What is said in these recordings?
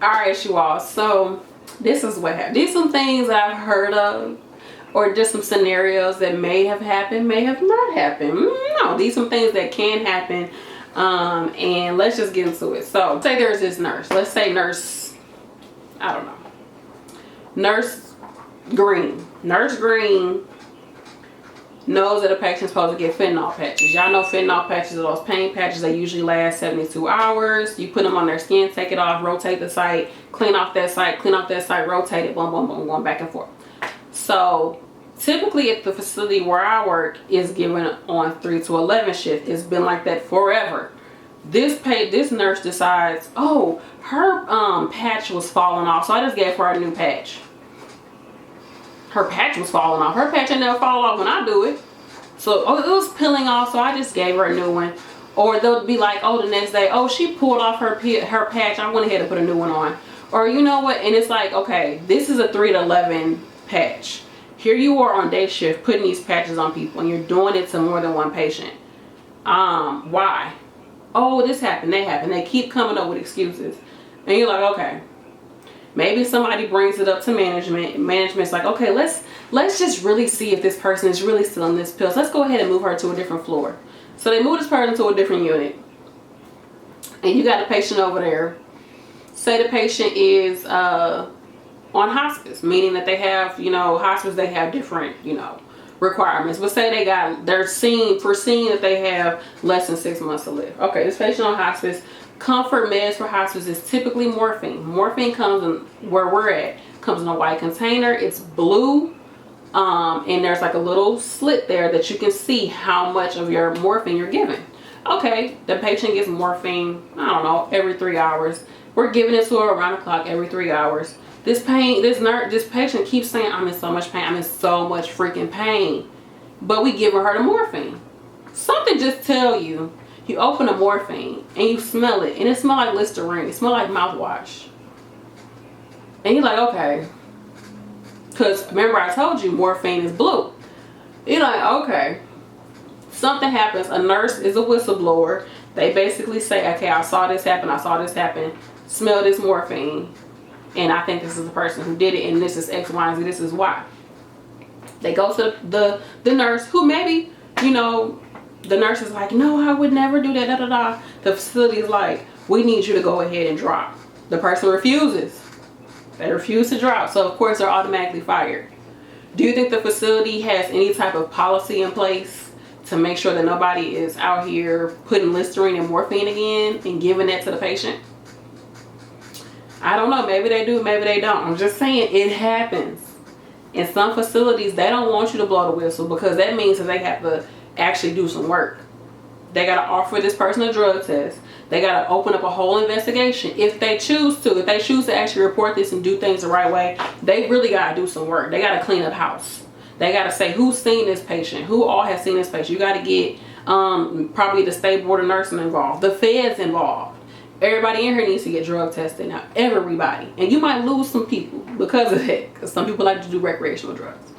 Alright, you all, so this is what happened. These are some things I've heard of, or just some scenarios that may have happened, may have not happened. No, these are some things that can happen. And let's just get into it. So say there's this nurse, let's say nurse, I don't know, Nurse Green knows that a patient's supposed to get fentanyl patches. Y'all know fentanyl patches are those pain patches. They usually last 72 hours. You put them on their skin, take it off, rotate the site, clean off that site, rotate it, boom, boom, boom, going back and forth. So typically at the facility where I work is given on 3 to 11 shift. It's been like that forever. This nurse decides, oh, her patch was falling off, so I just gave her a new patch. Her patch was falling off. Her patch ain't never fall off when I do it. So it was peeling off, so I just gave her a new one. Or they'll be like, oh, the next day, oh, she pulled off her patch. I went ahead and put a new one on. Or you know what? And it's like, okay, this is a 3 to 11 patch. Here you are on day shift putting these patches on people, and you're doing it to more than one patient. Why? Oh, this happened, that happened. They keep coming up with excuses. And you're like, okay. Maybe somebody brings it up to management. Management's like, okay, let's just really see if this person is really still in this pills. Let's go ahead and move her to a different floor. So they move this person to a different unit. And you got a patient over there. Say the patient is on hospice, meaning that they have, you know, hospice, they have different, you know, requirements. But say they're foreseeing that they have less than 6 months to live. Okay, this patient on hospice. Comfort meds for hospice is typically morphine. Morphine comes in, where we're at, comes in a white container. It's blue, and there's like a little slit there that you can see how much of your morphine you're given. Okay, the patient gets morphine, I don't know, every 3 hours. We're giving it to her around the clock every 3 hours. This patient keeps saying, I'm in so much pain, I'm in so much freaking pain. But we giving her the morphine. Something just tell you, you open the morphine and you smell it, and it smells like Listerine. It smells like mouthwash. And you're like, okay. Because remember I told you morphine is blue. You're like, okay. Something happens. A nurse is a whistleblower. They basically say, okay, I saw this happen. Smell this morphine. And I think this is the person who did it. And this is X, Y, and Z. This is why. They go to the nurse who maybe, you know, the nurse is like, no, I would never do that, da, da, da. The facility is like, we need you to go ahead and drop. The person refuses. They refuse to drop. So, of course, they're automatically fired. Do you think the facility has any type of policy in place to make sure that nobody is out here putting Listerine and morphine again and giving that to the patient? I don't know. Maybe they do, maybe they don't. I'm just saying it happens. In some facilities, they don't want you to blow the whistle because that means that they have to actually do some work. They got to offer this person a drug test. They got to open up a whole investigation if they choose to. If they choose to actually report this and do things the right way, they really got to do some work. They got to clean up house. They got to say who's seen this patient, who all has seen this patient. You got to get probably the state board of nursing involved, the feds involved. Everybody in here needs to get drug tested now. Everybody. And you might lose some people because of that, because some people like to do recreational drugs.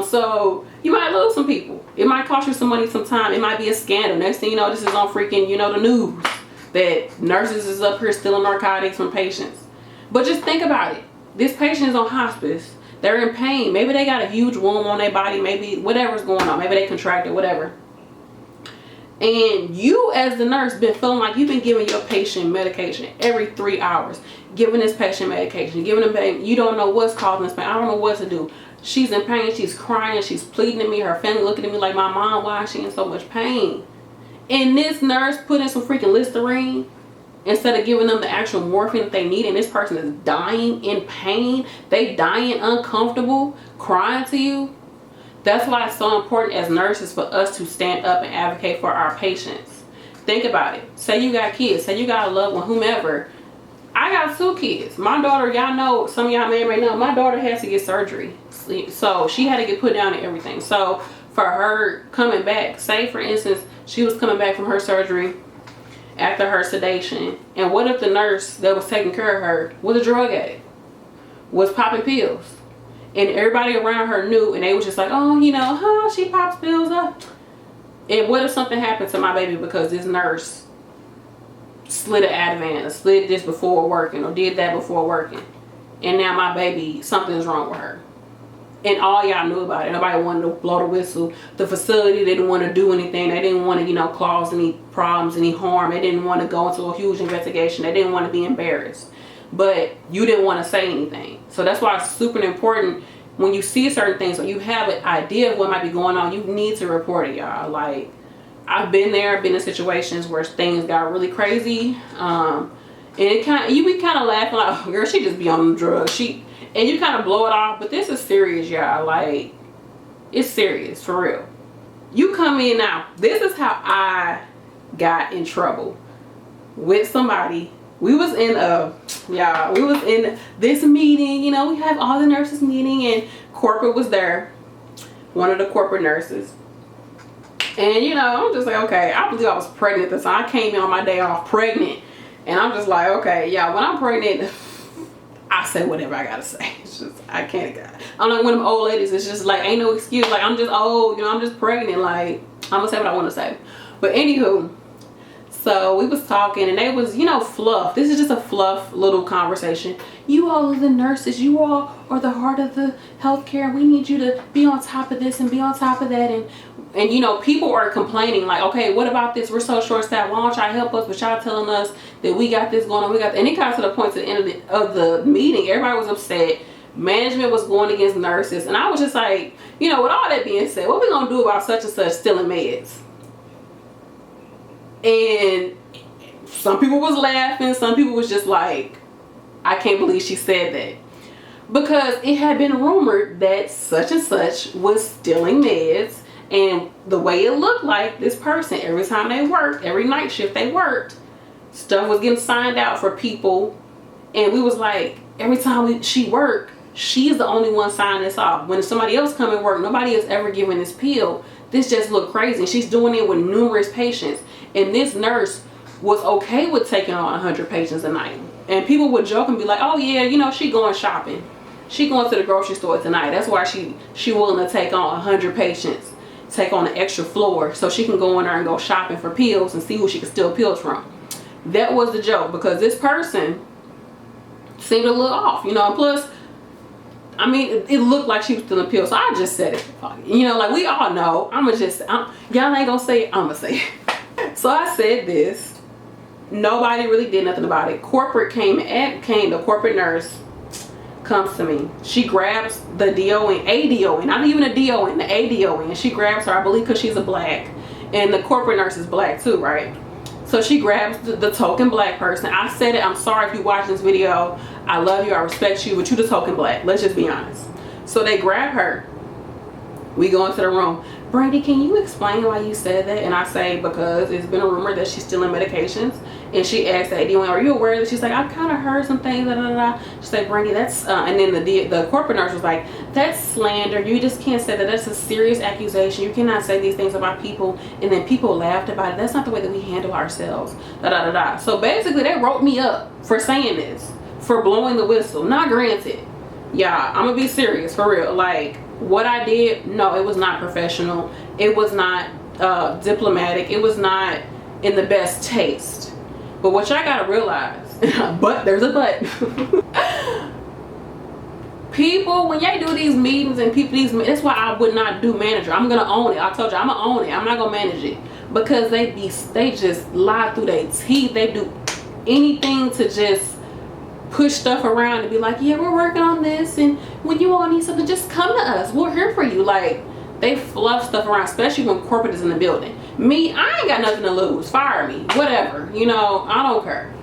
So you might lose some people. It might cost you some money, some time. It might be a scandal. Next thing you know, this is on freaking, you know, the news that nurses is up here stealing narcotics from patients. But just think about it. This patient is on hospice. They're in pain. Maybe they got a huge wound on their body. Maybe whatever's going on. Maybe they contracted, whatever. And you as the nurse been feeling like you've been giving your patient medication every 3 hours. Giving this patient medication. Giving them pain. You don't know what's causing this pain. I don't know what to do. She's in pain. She's crying. She's pleading to me. Her family looking at me like, my mom, why is she in so much pain? And this nurse put in some freaking Listerine instead of giving them the actual morphine that they need. And this person is dying in pain. They dying uncomfortable, crying to you. That's why it's so important as nurses for us to stand up and advocate for our patients. Think about it. Say you got kids. Say you got a loved one, whomever. I got 2 kids. My daughter, y'all know, some of y'all may right now, my daughter has to get surgery. So she had to get put down and everything. So for her coming back, say for instance, she was coming back from her surgery after her sedation. And what if the nurse that was taking care of her was a drug addict? Was popping pills? And everybody around her knew, and they was just like, oh, you know, she pops pills up. And what if something happened to my baby because this nurse slid an Ativan, or slid this before working, or did that before working. And now my baby, something's wrong with her. And all y'all knew about it. Nobody wanted to blow the whistle. The facility didn't want to do anything. They didn't want to, you know, cause any problems, any harm. They didn't want to go into a huge investigation. They didn't want to be embarrassed. But you didn't want to say anything. So that's why it's super important when you see certain things, or you have an idea of what might be going on, you need to report it, y'all. Like, I've been there, been in situations where things got really crazy. And it kind of, you be kind of laughing like, oh, girl, she just be on the drugs. And you kind of blow it off, but this is serious, y'all. Like, it's serious, for real. You come in now. This is how I got in trouble with somebody. We was in this meeting, you know, we have all the nurses meeting, and corporate was there. One of the corporate nurses. And, you know, I'm just like, okay, I believe I was pregnant this time. I came in on my day off pregnant. And I'm just like, okay, yeah, when I'm pregnant, I say whatever I gotta say. It's just, I can't. I'm like one of them old ladies. It's just like, ain't no excuse. Like, I'm just old, you know, I'm just pregnant. Like, I'm gonna say what I want to say. But anywho, so we was talking, and they was, you know, fluff. This is just a fluff little conversation. You all are the nurses. You all are the heart of the healthcare. We need you to be on top of this and be on top of that. And you know, people are complaining like, okay, what about this? We're so short staffed. Why don't y'all help us? But y'all telling us that we got this going on. And it got to the point to the end of the meeting. Everybody was upset. Management was going against nurses. And I was just like, you know, with all that being said, what we going to do about such and such stealing meds? And some people was laughing. Some people was just like, I can't believe she said that. Because it had been rumored that such and such was stealing meds. And the way it looked like, this person, every time they worked, every night shift they worked, stuff was getting signed out for people. And we was like, every time she worked, she's the only one signing this off. When somebody else come and work, nobody has ever given this pill. This just looked crazy. She's doing it with numerous patients. And this nurse was okay with taking on 100 patients a night. And people would joke and be like, oh yeah, you know, she going shopping. She going to the grocery store tonight. That's why she willing to take on 100 patients. Take on an extra floor so she can go in there and go shopping for pills and see who she can steal pills from. That was the joke, because this person seemed a little off, you know. And plus, I mean, it looked like she was stealing pills, so I just said it. You know, like we all know. Y'all ain't gonna say it, I'ma say it. So I said this. Nobody really did nothing about it. Corporate the corporate nurse comes to me. She grabs the DON, not even a DON, the ADON, and she grabs her, I believe because she's a black, and the corporate nurse is black too, right? So she grabs the token black person. I said it, I'm sorry if you watch this video, I love you, I respect you, but you the token black, let's just be honest. So they grab her, we go into the room. Brandy, can you explain why you said that? And I say, because it's been a rumor that she's stealing medications. And she asked the ADON, are you aware of this? She's like, I've kind of heard some things, da, da, da. She said, Brandy, that's, and then the corporate nurse was like, that's slander. You just can't say that. That's a serious accusation. You cannot say these things about people. And then people laughed about it. That's not the way that we handle ourselves, da, da, da, da. So basically, they wrote me up for saying this, for blowing the whistle. Not granted. Yeah, I'm going to be serious, for real. Like, what I did, no, it was not professional. It was not diplomatic. It was not in the best taste. But what y'all gotta realize, but there's a but. People, when y'all do these meetings and that's why I would not do manager. I'm gonna own it. I told you, I'm gonna own it. I'm not gonna manage it, because they just lie through their teeth. They do anything to just push stuff around and be like, yeah, we're working on this, and when you all need something, just come to us. We're here for you. Like, they fluff stuff around, especially when corporate is in the building. Me, I ain't got nothing to lose. Fire me, whatever, you know, I don't care.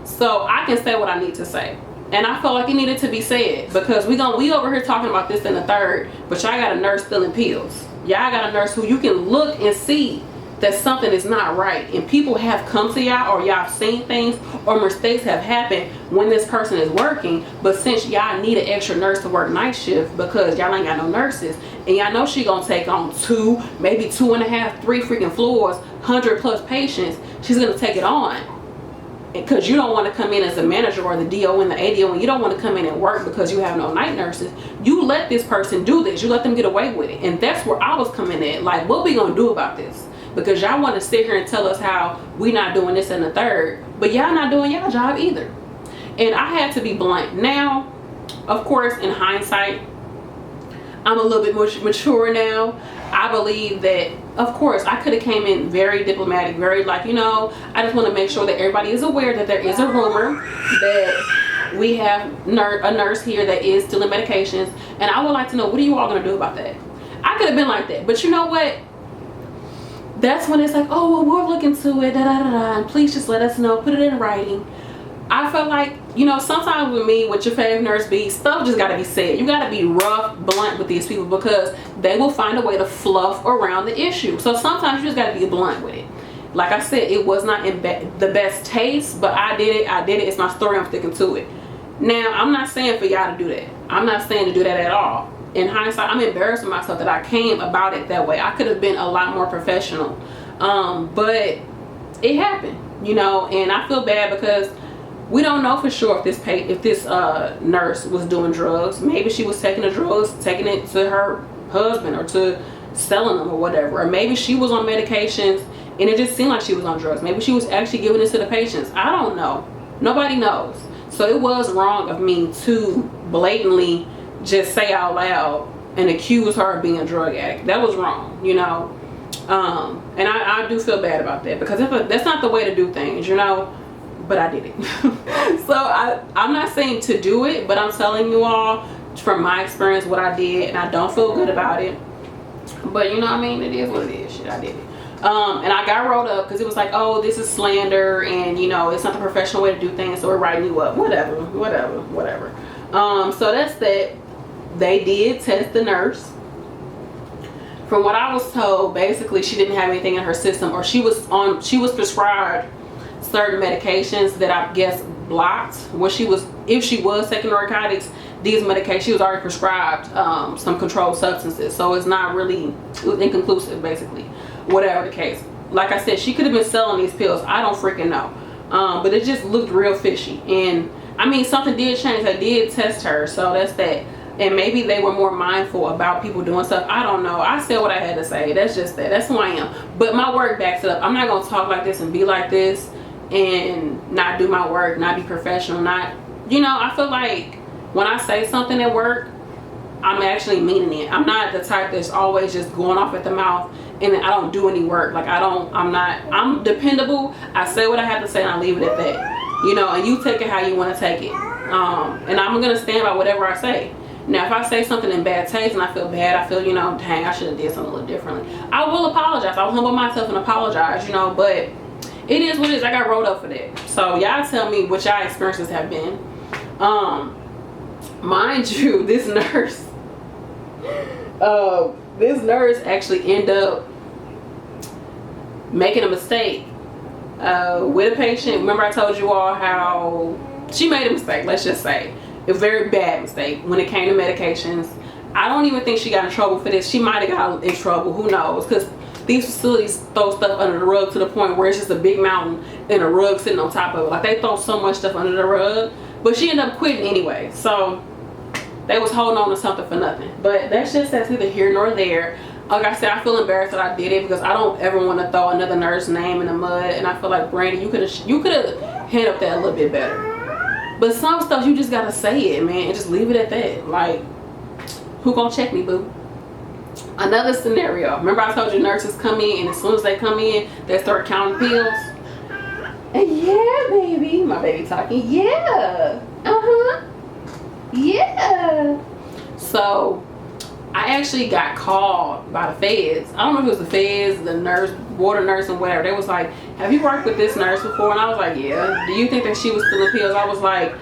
So I can say what I need to say, and I felt like it needed to be said, because we over here talking about this in the third, but y'all got a nurse stealing pills. Y'all got a nurse who you can look and see that something is not right, and people have come to y'all, or y'all seen things, or mistakes have happened when this person is working. But since y'all need an extra nurse to work night shift because y'all ain't got no nurses, and y'all know she gonna take on 2, maybe 2.5, 3 freaking floors, 100+ patients, she's gonna take it on. Because you don't want to come in as a manager or the DO and the ADO, and you don't want to come in and work because you have no night nurses. You let this person do this. You let them get away with it. And that's where I was coming at. Like, what we gonna do about this? because y'all want to sit here and tell us how we not doing this and the third, but y'all not doing y'all job either. And I had to be blunt. Now, of course, in hindsight, I'm a little bit more mature now. I believe that, of course, I could have came in very diplomatic, very like, you know, I just want to make sure that everybody is aware that there is a rumor that we have a nurse here that is stealing medications, and I would like to know, what are you all going to do about that? I could have been like that, but you know what? That's when it's like, oh, well, we'll look into it, and please just let us know, put it in writing. I felt like, you know, sometimes with me, with YourFavNurseB, stuff just got to be said. You got to be rough, blunt with these people, because they will find a way to fluff around the issue. So sometimes you just got to be blunt with it. Like I said, it was not in the best taste, but I did it. It's my story. I'm sticking to it. Now, I'm not saying for y'all to do that. I'm not saying to do that at all. In hindsight, I'm embarrassed with myself that I came about it that way. I could have been a lot more professional. But it happened, you know, and I feel bad because we don't know for sure if this nurse was doing drugs. Maybe she was taking the drugs, taking it to her husband, or to selling them or whatever. Or maybe she was on medications and it just seemed like she was on drugs. Maybe she was actually giving this to the patients. I don't know. Nobody knows. So it was wrong of me to blatantly just say out loud and accuse her of being a drug addict. That was wrong, you know. And I do feel bad about that, because that's not the way to do things, you know. But I did it. So I'm not saying to do it, but I'm telling you all from my experience what I did, and I don't feel good about it. But you know what I mean? It is what it is. Shit, I did it. And I got rolled up because it was like, oh, this is slander, and you know, it's not the professional way to do things, so we're writing you up. Whatever. So that's that. They did test the nurse. From what I was told, basically she didn't have anything in her system, or she was prescribed certain medications that I guess blocked when if she was taking narcotics. These medications, she was already prescribed some controlled substances, so it was inconclusive, basically, whatever the case. Like I said, she could have been selling these pills. I don't freaking know. But it just looked real fishy. And I mean, something did change. They did test her, so that's that. And maybe they were more mindful about people doing stuff. I don't know. I said what I had to say. That's just that. That's who I am. But my work backs it up. I'm not going to talk like this and be like this and not do my work, not be professional, not, you know, I feel like when I say something at work, I'm actually meaning it. I'm not the type that's always just going off at the mouth and I don't do any work. Like I'm dependable. I say what I have to say and I leave it at that. You know, and you take it how you want to take it. And I'm going to stand by whatever I say. Now, if I say something in bad taste and I feel bad, I feel, you know, dang, I should have did something a little differently, I will apologize. I'll humble myself and apologize, you know, but it is what it is. I got rolled up for that. So y'all tell me what y'all experiences have been. Mind you, this nurse actually ended up making a mistake with a patient. Remember I told you all how she made a mistake, let's just say. A very bad mistake when it came to medications. I don't even think she got in trouble for this. She might have got in trouble, who knows, because these facilities throw stuff under the rug to the point where it's just a big mountain and a rug sitting on top of it. Like, they throw so much stuff under the rug. But she ended up quitting anyway, so they was holding on to something for nothing. But that's neither here nor there. Like I said, I feel embarrassed that I did it, because I don't ever want to throw another nurse's name in the mud. And I feel like, Brandy, you could have handled that a little bit better. But some stuff, you just gotta say it, man, and just leave it at that. Like, who gonna check me, boo? Another scenario. Remember I told you nurses come in, and as soon as they come in, they start counting pills. And yeah, baby, my baby talking. Yeah, yeah. So I actually got called by the feds. I don't know if it was the feds, the nurse, water nurse, and whatever. They was like, have you worked with this nurse before? And I was like, yeah. Do you think that she was stealing pills? I was like,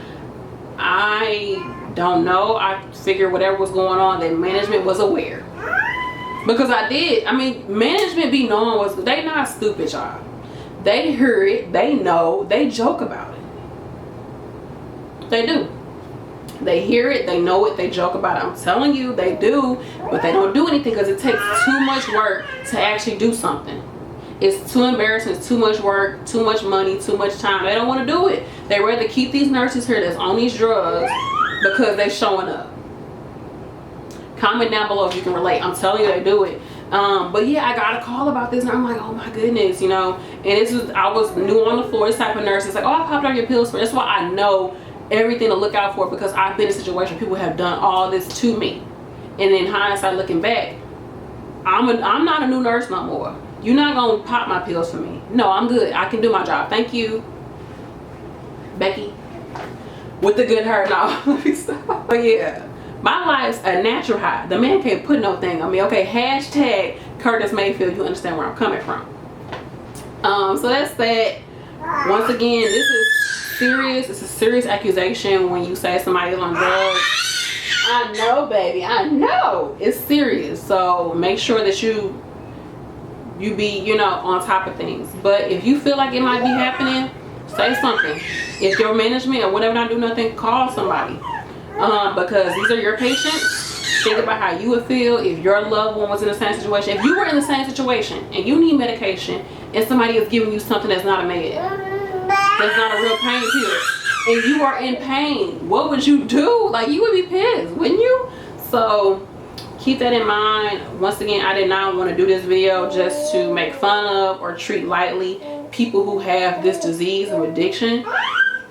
I don't know. I figured whatever was going on, that management was aware. Because I mean, management be knowing they not stupid, y'all. They hear it, they know, they joke about it. They do. They hear it, they know it, they joke about it. I'm telling you, they do, but they don't do anything because it takes too much work to actually do something. It's too embarrassing, it's too much work, too much money, too much time. They don't want to do it. They rather keep these nurses here that's on these drugs because they're showing up. Comment down below if you can relate. I'm telling you, they do it. But yeah, I got a call about this and I'm like, oh my goodness, you know. And I was new on the floor. This type of nurse is like, oh, I popped out your pills for. That's why I know everything to look out for, because I've been in a situation where people have done all this to me. And in hindsight, looking back, I'm not a new nurse no more. You're not gonna pop my pills for me. No, I'm good. I can do my job. Thank you, Becky. With the good hair. No, let me stop. But yeah, my life's a natural high. The man can't put no thing on me. Okay, hashtag Curtis Mayfield. You understand where I'm coming from. So that's that. Once again, this is serious. It's a serious accusation when you say somebody's on drugs. I know, baby. I know. It's serious. So make sure that you be, you know, on top of things. But if you feel like it might be happening, say something. If your management or whatever not do nothing, call somebody. Because these are your patients. Think about how you would feel if your loved one was in the same situation. If you were in the same situation and you need medication and somebody is giving you something that's not a med, that's not a real pain pill, and you are in pain, what would you do? Like, you would be pissed, wouldn't you? So keep that in mind. Once again, I did not want to do this video just to make fun of or treat lightly people who have this disease of addiction.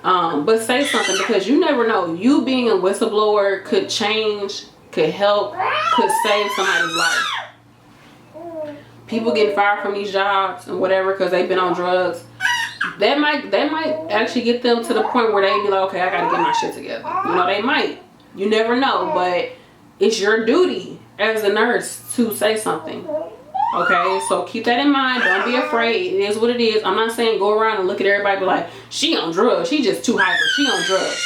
But say something, because you never know. You being a whistleblower could change, could help, could save somebody's life. People getting fired from these jobs and whatever because they've been on drugs, that might actually get them to the point where they be like, okay, I gotta get my shit together. You know, they might. You never know, but it's your duty as a nurse to say something. Okay, so keep that in mind. Don't be afraid. It is what it is. I'm not saying go around and look at everybody and be like, she on drugs, she just too hyper, she on drugs.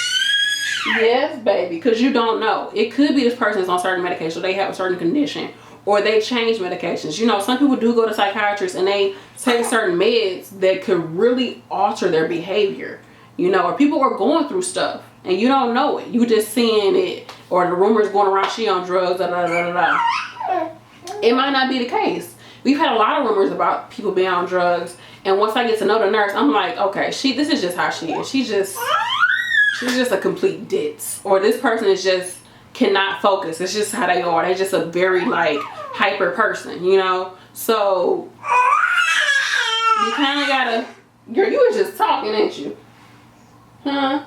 Yes, baby, because you don't know. It could be this person is on certain medication, or they have a certain condition, or they change medications. You know, some people do go to psychiatrists and they take certain meds that could really alter their behavior. You know, or people are going through stuff and you don't know it. You just seeing it, or the rumors going around she on drugs, da, da, da, da, da. It might not be the case. We've had a lot of rumors about people being on drugs, and once I get to know the nurse, I'm like, okay, this is just how she is. She's just a complete ditz, or this person is just cannot focus. It's just how they are. They're just a very like hyper person, you know. So you kind of gotta, girl, you were just talking, ain't you? Huh?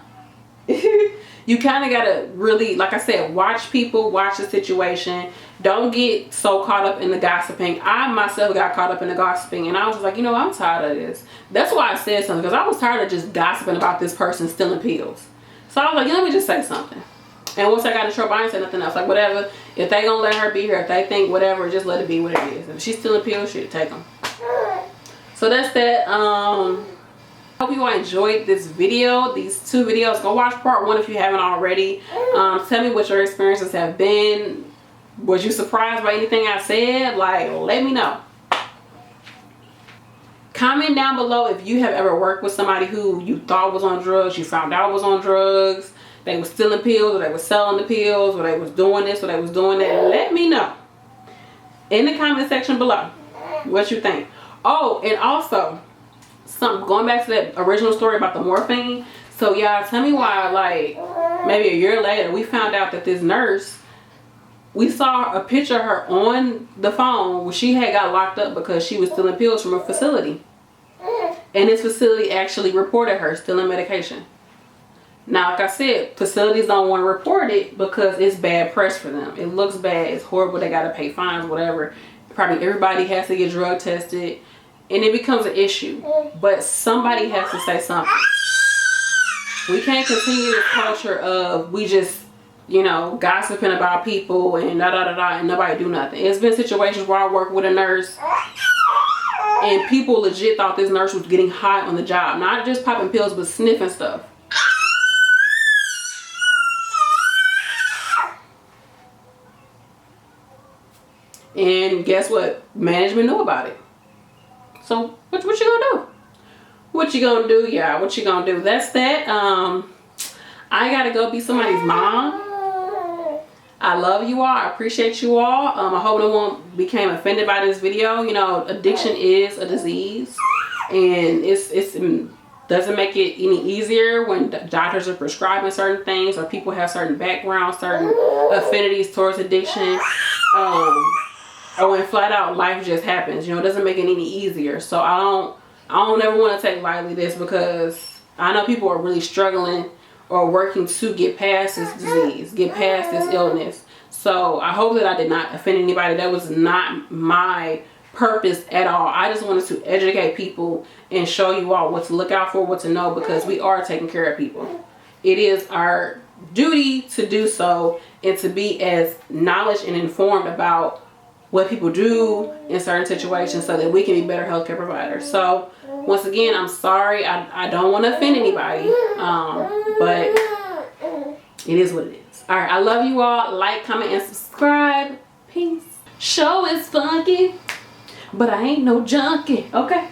You kind of gotta really, like I said, watch people, watch the situation. Don't get so caught up in the gossiping. I myself got caught up in the gossiping, and I was like, you know, I'm tired of this. That's why I said something, because I was tired of just gossiping about this person stealing pills. So I was like, let me just say something. And once I got in trouble, I didn't say nothing else. Like, whatever. If they gonna let her be here, if they think whatever, just let it be what it is. If she's stealing pills, shit, take them. So that's that. Hope you all enjoyed this video, these two videos. Go watch part one if you haven't already. Tell me what your experiences have been. Was you surprised by anything I said? Like, let me know. Comment down below if you have ever worked with somebody who you thought was on drugs, you found out was on drugs, they were stealing pills, or they were selling the pills, or they was doing this, or they was doing that. Let me know in the comment section below what you think. Oh, and also, going back to that original story about the morphine. So y'all, tell me why, like, maybe a year later, we found out that this nurse, we saw a picture of her on the phone where she had got locked up because she was stealing pills from a facility. And this facility actually reported her stealing medication. Now, like I said, facilities don't want to report it because it's bad press for them. It looks bad. It's horrible. They got to pay fines, whatever. Probably everybody has to get drug tested. And it becomes an issue. But somebody has to say something. We can't continue this culture of we just, you know, gossiping about people and da da da da and nobody do nothing. It's been situations where I work with a nurse and people legit thought this nurse was getting high on the job. Not just popping pills, but sniffing stuff. And guess what? Management knew about it. So what you gonna do? What you gonna do, y'all? What you gonna do? That's that. I gotta go be somebody's mom. I love you all. I appreciate you all. I hope no one became offended by this video. You know, addiction is a disease, and it doesn't make it any easier when doctors are prescribing certain things, or people have certain backgrounds, certain affinities towards addiction. or when flat out life just happens. You know, it doesn't make it any easier. So I don't ever want to take lightly this, because I know people are really struggling or working to get past this disease, get past this illness. So I hope that I did not offend anybody. That was not my purpose at all. I just wanted to educate people and show you all what to look out for, what to know, because we are taking care of people. It is our duty to do so, and to be as knowledgeable and informed about what people do in certain situations, so that we can be better healthcare providers. So once again, I'm sorry. I don't want to offend anybody, but it is what it is. All right, I love you all. Like, comment, and subscribe. Peace. Show is funky, but I ain't no junkie. Okay.